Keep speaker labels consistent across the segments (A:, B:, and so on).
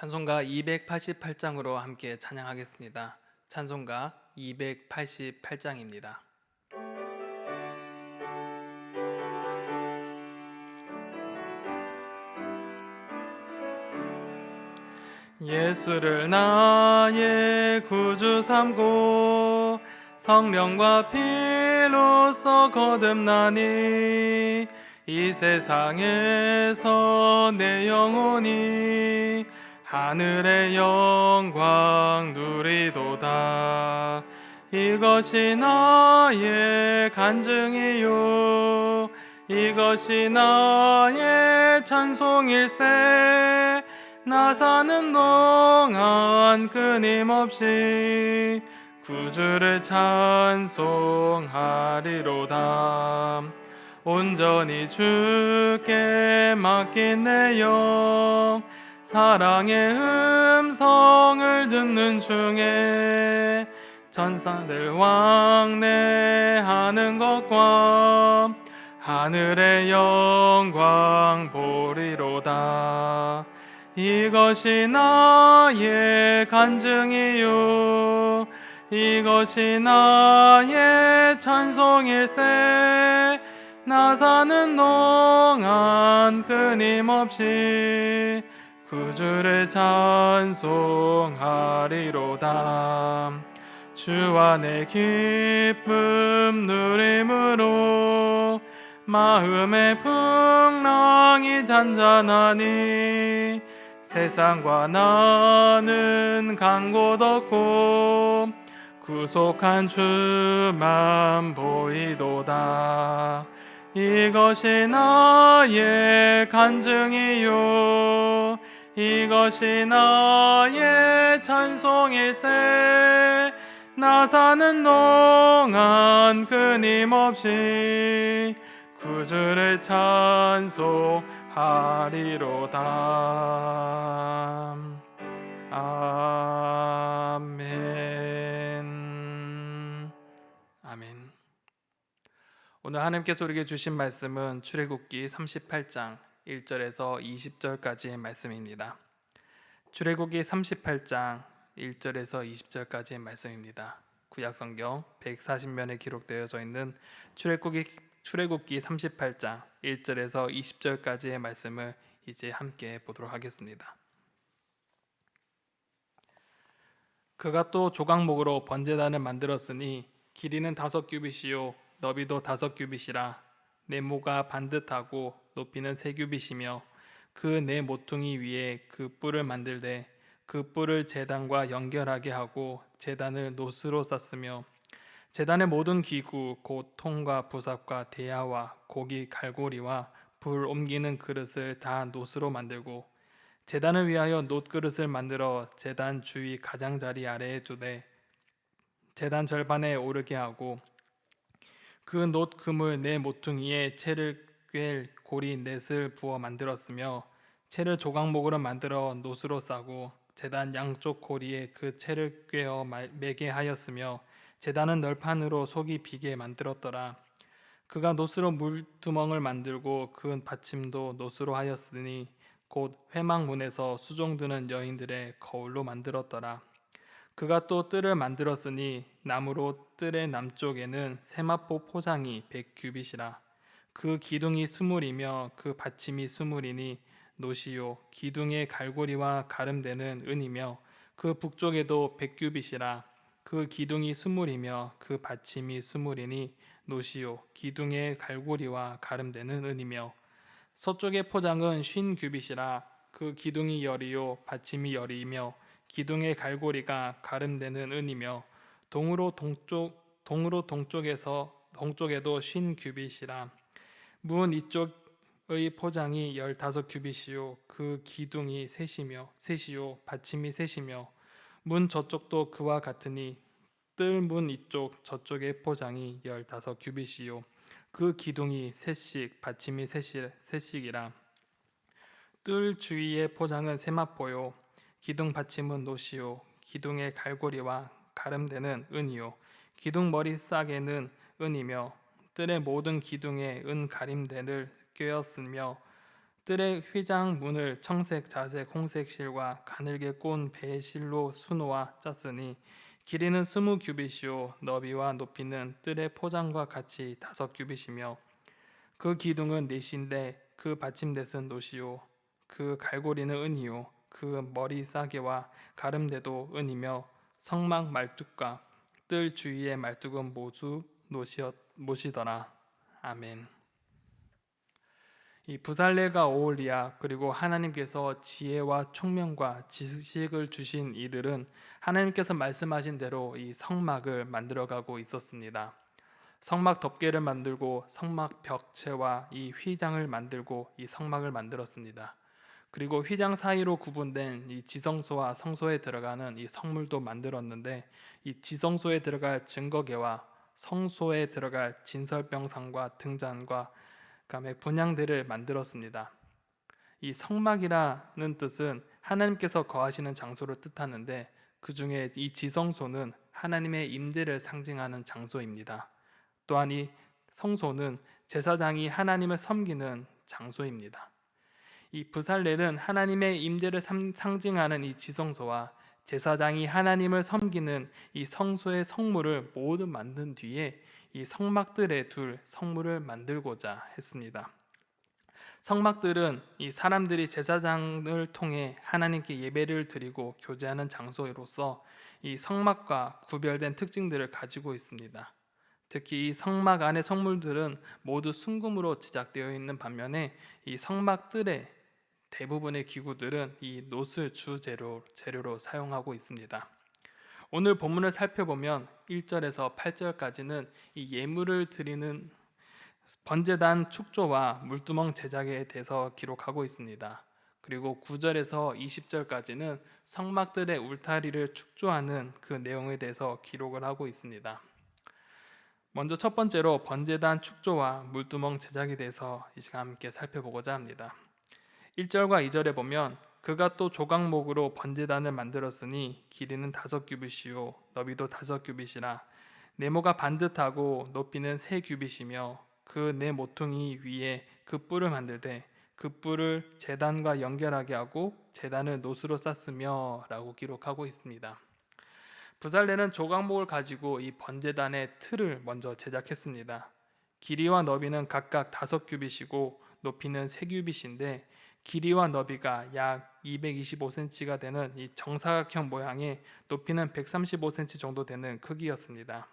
A: 찬송가 288장으로 함께 찬양하겠습니다. 찬송가 288장입니다. 예수를 나의 구주 삼고 성령과 피로써 거듭나니 이 세상에서 내 영혼이 하늘의 영광 누리도다. 이것이 나의 간증이요 이것이 나의 찬송일세. 나 사는 동안 끊임없이 구주를 찬송하리로다. 온전히 주께 맡긴 내 영 사랑의 음성을 듣는 중에 천사들 왕래하는 것과 하늘의 영광 보리로다. 이것이 나의 간증이요 이것이 나의 찬송일세. 나 사는 동안 끊임없이 구주를 찬송하리로다. 주 안의 기쁨 누림으로 마음의 풍랑이 잔잔하니 세상과 나는 간 곳 없고 구속한 주만 보이도다. 이것이 나의 간증이요 이것이 나의 찬송일세. 나 사는 동안 끊임없이 구주를 찬송하리로다. 아멘. 아멘. 오늘 하나님께서 우리에게 주신 말씀은 출애굽기 38장 1절에서 20절까지의 말씀입니다. 출애굽기 38장 1절에서 20절까지의 말씀입니다. 구약성경 140면에 기록되어져 있는 출애굽기 38장 1절에서 20절까지의 말씀을 이제 함께 보도록 하겠습니다. 그가 또 조각목으로 번제단을 만들었으니 길이는 5규빗이요 너비도 5규빗이라. 네모가 반듯하고 높이는 3규빗이며 그 네 모퉁이 위에 그 뿔을 만들되 그 뿔을 제단과 연결하게 하고 제단을 노스로 쌌으며 제단의 모든 기구 곧 통과 부삽과 대야와 고기 갈고리와 불 옮기는 그릇을 다 노스로 만들고 제단을 위하여 놋그릇을 만들어 제단 주위 가장자리 아래에 두되 제단 절반에 오르게 하고 그 놋 그물 네 모퉁이에 채를 꿰 고리 넷을 부어 만들었으며 채를 조각목으로 만들어 놋으로 싸고 제단 양쪽 고리에 그 채를 꿰어 매게 하였으며 제단은 널판으로 속이 비게 만들었더라. 그가 놋으로 물두멍을 만들고 그 받침도 놋으로 하였으니 곧 회막문에서 수종드는 여인들의 거울로 만들었더라. 그가 또 뜰을 만들었으니 나무로 뜰의 남쪽에는 세마포 포장이 100규빗이라. 그 기둥이 20이며 그 받침이 20이니 노시요 기둥의 갈고리와 가름대는 은이며 그 북쪽에도 100규빗이라. 그 기둥이 20이며 그 받침이 20이니 노시요 기둥의 갈고리와 가름대는 은이며 서쪽의 포장은 50규빗이라. 그 기둥이 열이요 받침이 열이며 기둥의 갈고리가 가름되는 은이며 동으로 동쪽에도 50규빗이라. 문 이쪽의 포장이 15규빗이요 그 기둥이 셋이요 받침이 셋이며 문 저쪽도 그와 같으니 뜰 문 이쪽 저쪽의 포장이 15규빗이요 그 기둥이 셋씩 받침이 셋씩이라. 뜰 주위의 포장은 세마포요 기둥 받침은 노시요 기둥의 갈고리와 가름대는 은이요 기둥 머리 싹에는 은이며 뜰의 모든 기둥에 은 가림대를 꿰었으며 뜰의 휘장 문을 청색, 자색, 홍색 실과 가늘게 꼰 배실로 수놓아 짰으니 길이는 20규빗이요 너비와 높이는 뜰의 포장과 같이 5규빗이며 그 기둥은 넷인데 그 받침대은 노시요 그 갈고리는 은이요 그 머리 싸개와 가름대도 은이며 성막 말뚝과 뜰 주위의 말뚝은 모두 못이더라. 아멘. 이 부살레가 오올리야 그리고 하나님께서 지혜와 총명과 지식을 주신 이들은 하나님께서 말씀하신 대로 이 성막을 만들어가고 있었습니다. 성막 덮개를 만들고 성막 벽체와 이 휘장을 만들고 이 성막을 만들었습니다. 그리고 휘장 사이로 구분된 이 지성소와 성소에 들어가는 이 성물도 만들었는데 이 지성소에 들어갈 증거계와 성소에 들어갈 진설병상과 등잔과 그다음에 분향대를 만들었습니다. 이 성막이라는 뜻은 하나님께서 거하시는 장소를 뜻하는데 그 중에 이 지성소는 하나님의 임재를 상징하는 장소입니다. 또한 이 성소는 제사장이 하나님을 섬기는 장소입니다. 이 부살렐은 하나님의 임재를 상징하는 이 지성소와 제사장이 하나님을 섬기는 이 성소의 성물을 모두 만든 뒤에 이 성막들에 둘 성물을 만들고자 했습니다. 성막들은 이 사람들이 제사장을 통해 하나님께 예배를 드리고 교제하는 장소로서 이 성막과 구별된 특징들을 가지고 있습니다. 특히 이 성막 안의 성물들은 모두 순금으로 제작되어 있는 반면에 이 성막들의 대부분의 기구들은 이 노스 주 재료로 사용하고 있습니다. 오늘 본문을 살펴보면 1절에서 8절까지는 이 예물을 드리는 번제단 축조와 물두멍 제작에 대해서 기록하고 있습니다. 그리고 9절에서 20절까지는 성막들의 울타리를 축조하는 그 내용에 대해서 기록을 하고 있습니다. 먼저 첫 번째로 번제단 축조와 물두멍 제작에 대해서 이 시간 함께 살펴보고자 합니다. 1절과 2절에 보면 그가 또 조각목으로 번제단을 만들었으니 길이는 5규빗이요 너비도 5규빗이라 네모가 반듯하고 높이는 3규빗이며 그 네 모퉁이 위에 그 뿔을 만들되 그 뿔을 제단과 연결하게 하고 제단을 노수로 쌌으며 라고 기록하고 있습니다. 부살레는 조각목을 가지고 이 번제단의 틀을 먼저 제작했습니다. 길이와 너비는 각각 5규빗이고 높이는 3규빗인데 길이와 너비가 약 225cm가 되는 이 정사각형 모양의 높이는 135cm 정도 되는 크기였습니다.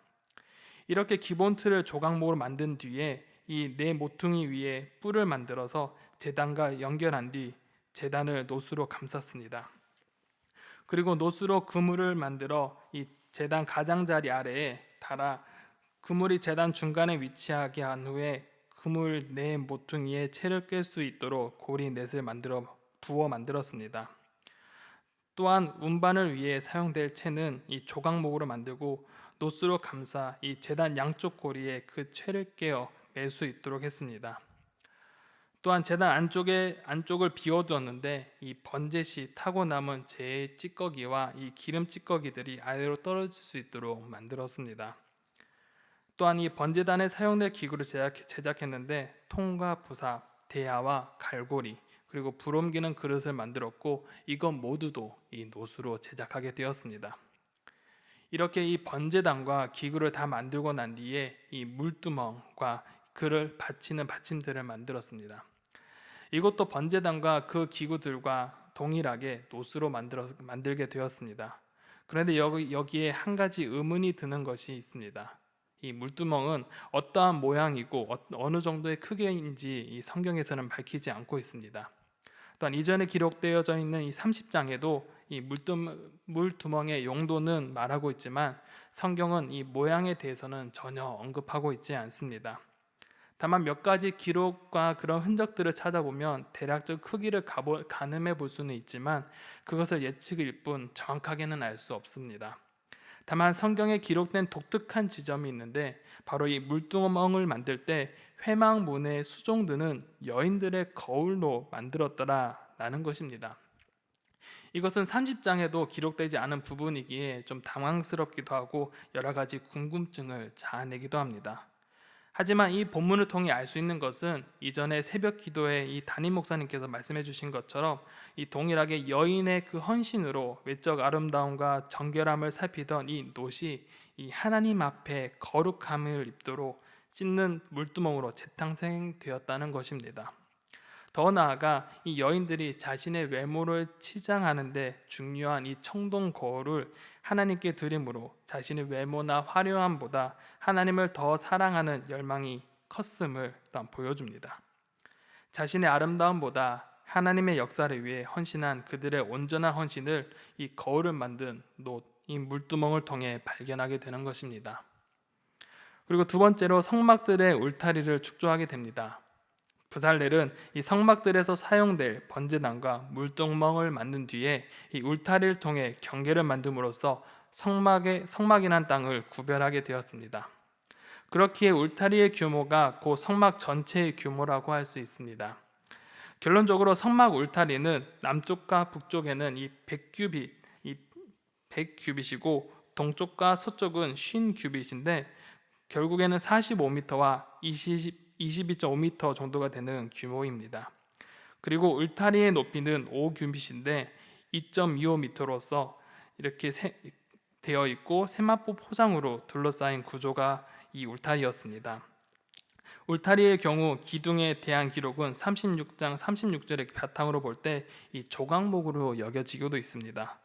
A: 이렇게 기본 틀을 조각목으로 만든 뒤에 이 네 모퉁이 위에 뿔을 만들어서 제단과 연결한 뒤 제단을 노수로 감쌌습니다. 그리고 노수로 그물을 만들어 이 제단 가장자리 아래에 달아 그물이 제단 중간에 위치하게 한 후에 그물 네 모퉁이에 채를 꿰 수 있도록 고리 넷을 부어 만들었습니다. 또한 운반을 위해 사용될 채는 이 조각목으로 만들고 노수로 감싸 이 제단 양쪽 고리에 그 채를 꿰어 맬 수 있도록 했습니다. 또한 제단 안쪽을 비워두었는데 이 번제시 타고 남은 재의 찌꺼기와 이 기름 찌꺼기들이 아래로 떨어질 수 있도록 만들었습니다. 또한 이 번제단에 사용될 기구를 제작했는데 통과 부사, 대야와 갈고리 그리고 불 옮기는 그릇을 만들었고 이것 모두도 이 노수로 제작하게 되었습니다. 이렇게 이 번제단과 기구를 다 만들고 난 뒤에 이 물두멍과 그를 받치는 받침대를 만들었습니다. 이것도 번제단과 그 기구들과 동일하게 노수로 만들게 되었습니다. 그런데 여기에 한 가지 의문이 드는 것이 있습니다. 이 물두멍은 어떠한 모양이고 어느 정도의 크기인지 이 성경에서는 밝히지 않고 있습니다. 또한 이전에 기록되어져 있는 이 30장에도 이 물두멍의 용도는 말하고 있지만 성경은 이 모양에 대해서는 전혀 언급하고 있지 않습니다. 다만 몇 가지 기록과 그런 흔적들을 찾아보면 대략적 크기를 가늠해 볼 수는 있지만 그것을 예측일 뿐 정확하게는 알 수 없습니다. 다만 성경에 기록된 독특한 지점이 있는데 바로 이 물두멍을 만들 때 회막문의 수종드는 여인들의 거울로 만들었더라라는 것입니다. 이것은 30장에도 기록되지 않은 부분이기에 좀 당황스럽기도 하고 여러 가지 궁금증을 자아내기도 합니다. 하지만 이 본문을 통해 알 수 있는 것은 이전에 새벽 기도에 이 담임 목사님께서 말씀해 주신 것처럼 이 동일하게 여인의 그 헌신으로 외적 아름다움과 정결함을 살피던 이 놋이 이 하나님 앞에 거룩함을 입도록 찢는 물두멍으로 재탄생되었다는 것입니다. 더 나아가 이 여인들이 자신의 외모를 치장하는데 중요한 이 청동 거울을 하나님께 드림으로 자신의 외모나 화려함보다 하나님을 더 사랑하는 열망이 컸음을 또한 보여줍니다. 자신의 아름다움보다 하나님의 역사를 위해 헌신한 그들의 온전한 헌신을 이 거울을 만든 놋, 이 물두멍을 통해 발견하게 되는 것입니다. 그리고 두 번째로 성막들의 울타리를 축조하게 됩니다. 부살렐은 이 성막들에서 사용될 번제단과 물두멍을 만든 뒤에 이 울타리를 통해 경계를 만듦으로써 성막이란 땅을 구별하게 되었습니다. 그렇기에 울타리의 규모가 곧 성막 전체의 규모라고 할 수 있습니다. 결론적으로 성막 울타리는 남쪽과 북쪽에는 이 100규빗이고 동쪽과 서쪽은 50규빗인데 결국에는 45m와 22.5m 정도가 되는 규모입니다. 그리고 울타리의 높이는 5규빗인데 2.25m로서 이렇게 되어 있고 세마포 포장으로 둘러싸인 구조가 이 울타리였습니다. 울타리의 경우 기둥에 대한 기록은 36장 36절의 바탕으로 볼 때 이 조각목으로 여겨지고도 있습니다.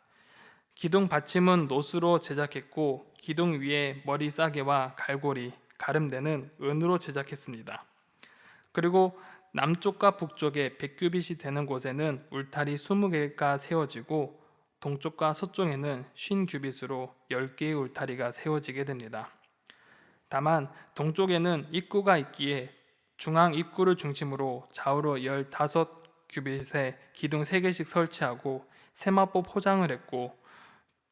A: 기둥 받침은 놋으로 제작했고 기둥 위에 머리 싸개와 갈고리, 가름대는 은으로 제작했습니다. 그리고 남쪽과 북쪽에 100규빗이 되는 곳에는 울타리 20개가 세워지고 동쪽과 서쪽에는 50규빗으로 10개의 울타리가 세워지게 됩니다. 다만 동쪽에는 입구가 있기에 중앙 입구를 중심으로 좌우로 15규빗의 기둥 3개씩 설치하고 세마포 포장을 했고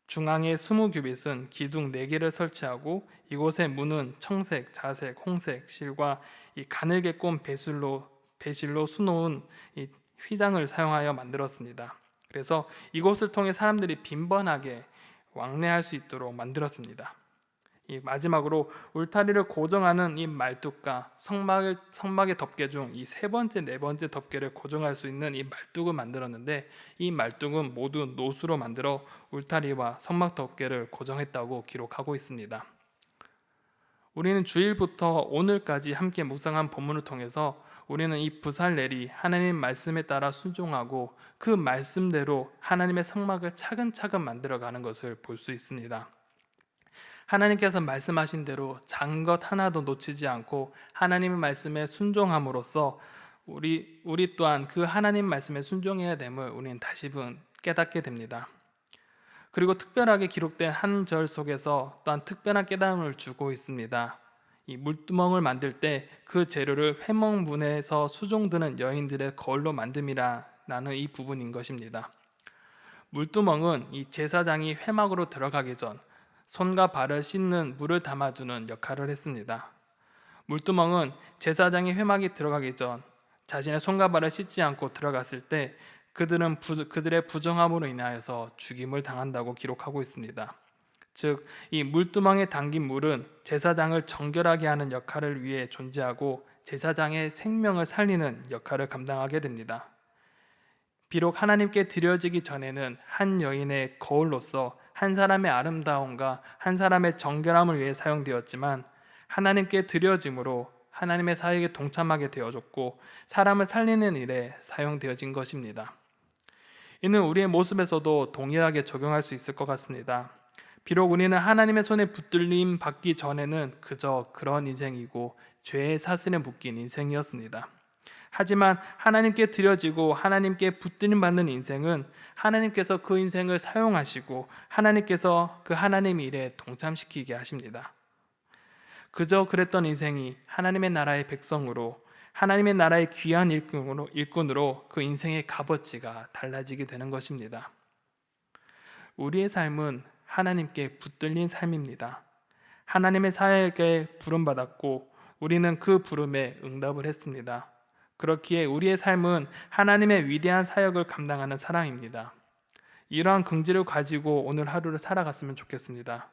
A: 중앙에 20규빗은 기둥 4개를 설치하고 이곳의 문은 청색, 자색, 홍색 실과 이 가늘게 꼰 배실로 수놓은 이 휘장을 사용하여 만들었습니다. 그래서 이곳을 통해 사람들이 빈번하게 왕래할 수 있도록 만들었습니다. 이 마지막으로 울타리를 고정하는 이 말뚝과 성막의 덮개 중 이 세 번째, 네 번째 덮개를 고정할 수 있는 이 말뚝을 만들었는데 이 말뚝은 모두 놋으로 만들어 울타리와 성막 덮개를 고정했다고 기록하고 있습니다. 우리는 주일부터 오늘까지 함께 묵상한 본문을 통해서 우리는 이 부살렐이 하나님 말씀에 따라 순종하고 그 말씀대로 하나님의 성막을 차근차근 만들어가는 것을 볼 수 있습니다. 하나님께서 말씀하신 대로 작은 것 하나도 놓치지 않고 하나님의 말씀에 순종함으로써 우리 또한 그 하나님 말씀에 순종해야 됨을 우리는 다시금 깨닫게 됩니다. 그리고 특별하게 기록된 한 절 속에서 또한 특별한 깨달음을 주고 있습니다. 이 물두멍을 만들 때 그 재료를 회먹문에서 수종드는 여인들의 거울로 만듦이라는 이 부분인 것입니다. 물두멍은 이 제사장이 회막으로 들어가기 전 손과 발을 씻는 물을 담아주는 역할을 했습니다. 물두멍은 제사장이 회막에 들어가기 전 자신의 손과 발을 씻지 않고 들어갔을 때 그들의 부정함으로 인하여서 죽임을 당한다고 기록하고 있습니다. 즉, 이 물두멍에 담긴 물은 제사장을 정결하게 하는 역할을 위해 존재하고 제사장의 생명을 살리는 역할을 감당하게 됩니다. 비록 하나님께 드려지기 전에는 한 여인의 거울로서 한 사람의 아름다움과 한 사람의 정결함을 위해 사용되었지만 하나님께 드려짐으로 하나님의 사역에 동참하게 되어졌고 사람을 살리는 일에 사용되어진 것입니다. 이는 우리의 모습에서도 동일하게 적용할 수 있을 것 같습니다. 비록 우리는 하나님의 손에 붙들림 받기 전에는 그저 그런 인생이고 죄의 사슬에 묶인 인생이었습니다. 하지만 하나님께 드려지고 하나님께 붙들림 받는 인생은 하나님께서 그 인생을 사용하시고 하나님께서 그 하나님의 일에 동참시키게 하십니다. 그저 그랬던 인생이 하나님의 나라의 백성으로 하나님의 나라의 귀한 일꾼으로 그 인생의 값어치가 달라지게 되는 것입니다. 우리의 삶은 하나님께 붙들린 삶입니다. 하나님의 사역에 부름받았고 우리는 그 부름에 응답을 했습니다. 그렇기에 우리의 삶은 하나님의 위대한 사역을 감당하는 사람입니다. 이러한 긍지를 가지고 오늘 하루를 살아갔으면 좋겠습니다.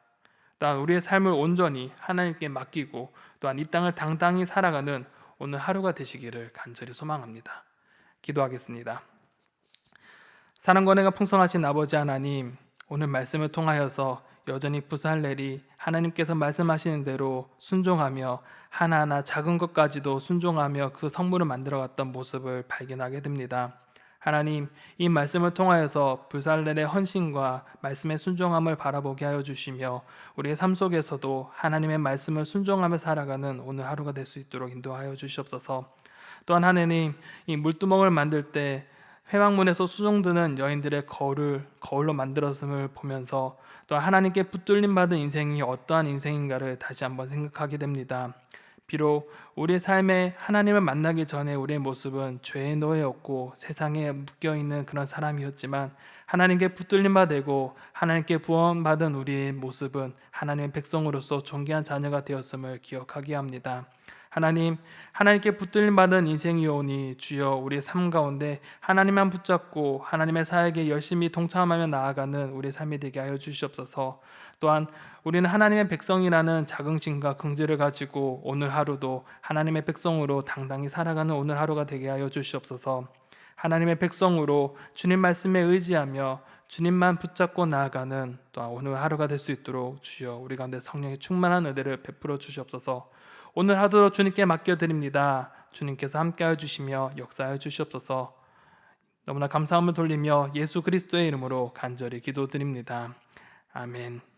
A: 또한 우리의 삶을 온전히 하나님께 맡기고 또한 이 땅을 당당히 살아가는 오늘 하루가 되시기를 간절히 소망합니다. 기도하겠습니다. 사랑과 은혜가 풍성하신 아버지 하나님, 오늘 말씀을 통하여서 여전히 부살렐이 하나님께서 말씀하시는 대로 순종하며 하나하나 작은 것까지도 순종하며 그 성물을 만들어갔던 모습을 발견하게 됩니다. 하나님, 이 말씀을 통하여서 부살렐의 헌신과 말씀의 순종함을 바라보게 하여 주시며 우리의 삶 속에서도 하나님의 말씀을 순종하며 살아가는 오늘 하루가 될 수 있도록 인도하여 주시옵소서. 또한 하나님, 이 물두멍을 만들 때 회막문에서 수종드는 여인들의 거울로 만들었음을 보면서 또 하나님께 붙들림 받은 인생이 어떠한 인생인가를 다시 한번 생각하게 됩니다. 비록 우리의 삶에 하나님을 만나기 전에 우리의 모습은 죄의 노예였고 세상에 묶여있는 그런 사람이었지만 하나님께 붙들림 받고 하나님께 구원받은 우리의 모습은 하나님의 백성으로서 존귀한 자녀가 되었음을 기억하게 합니다. 하나님, 하나님께 붙들림 받은 인생이오니 주여 우리의 삶 가운데 하나님만 붙잡고 하나님의 사역에 열심히 동참하며 나아가는 우리의 삶이 되게 하여 주시옵소서. 또한 우리는 하나님의 백성이라는 자긍심과 긍지를 가지고 오늘 하루도 하나님의 백성으로 당당히 살아가는 오늘 하루가 되게 하여 주시옵소서. 하나님의 백성으로 주님 말씀에 의지하며 주님만 붙잡고 나아가는 또한 오늘 하루가 될 수 있도록 주여 우리 가운데 성령의 충만한 은혜를 베풀어 주시옵소서. 오늘 하루도 주님께 맡겨드립니다. 주님께서 함께하여 주시며 역사하여 주시옵소서. 너무나 감사함을 돌리며 예수 그리스도의 이름으로 간절히 기도드립니다. 아멘.